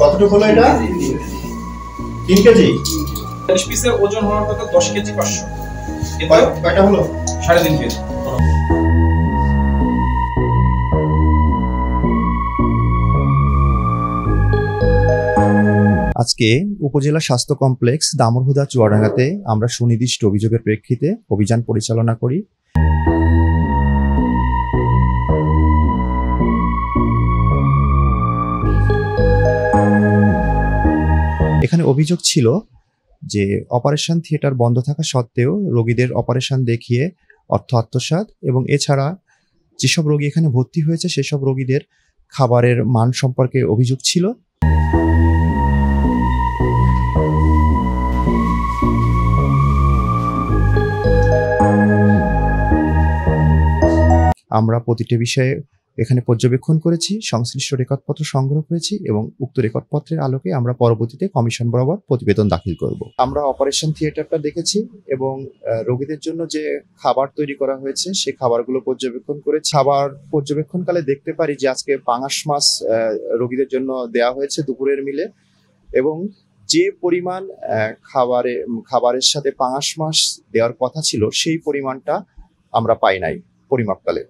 কতটুকু হলো এটা? 3 কেজি। 40 পিসের ওজন হওয়ার কথা 10 কেজি 500। কয়টা হলো? 3.5 কেজি। আজকে উপজেলা স্বাস্থ্য কমপ্লেক্স দামুড়হুদা চুয়াডাঙ্গাতে আমরা সুনির্দিষ্ট অভিযোগের প্রেক্ষিতে অভিযান পরিচালনা করি। এখানে অভিযোগ ছিল যে অপারেশন থিয়েটার বন্ধ থাকা সত্ত্বেও রোগীদের অপারেশন দেখিয়ে অর্থ আত্মসাৎ এবং এছাড়া যেসব রোগী এখানে ভর্তি হয়েছে সেসব রোগীদের খাবারের মান সম্পর্কে অভিযোগ ছিল। আমরা প্রতিটি বিষয়ে এখানে পর্যবেক্ষণ করেছি, সংশ্লিষ্ট রেকর্ডপত্র সংগ্রহ করেছি এবং উক্ত রেকর্ডপত্রের আলোকে আমরা পরবর্তীতে কমিশন বরাবর প্রতিবেদন দাখিল করব। আমরা অপারেশন থিয়েটারটা দেখেছি এবং রোগীদের জন্য যে খাবার তৈরি করা হয়েছে সেই খাবারগুলো পর্যবেক্ষণ করেছি। খাবার পর্যবেক্ষণকালে দেখতে পারি যে আজকে পাঙাশ মাছ রোগীদের জন্য দেওয়া হয়েছে দুপুরের মিলে, এবং যে পরিমাণ খাবারের সাথে পাঙাশ মাছ দেওয়ার কথা ছিল সেই পরিমাণটা আমরা পাই নাই পরিমাপকালে।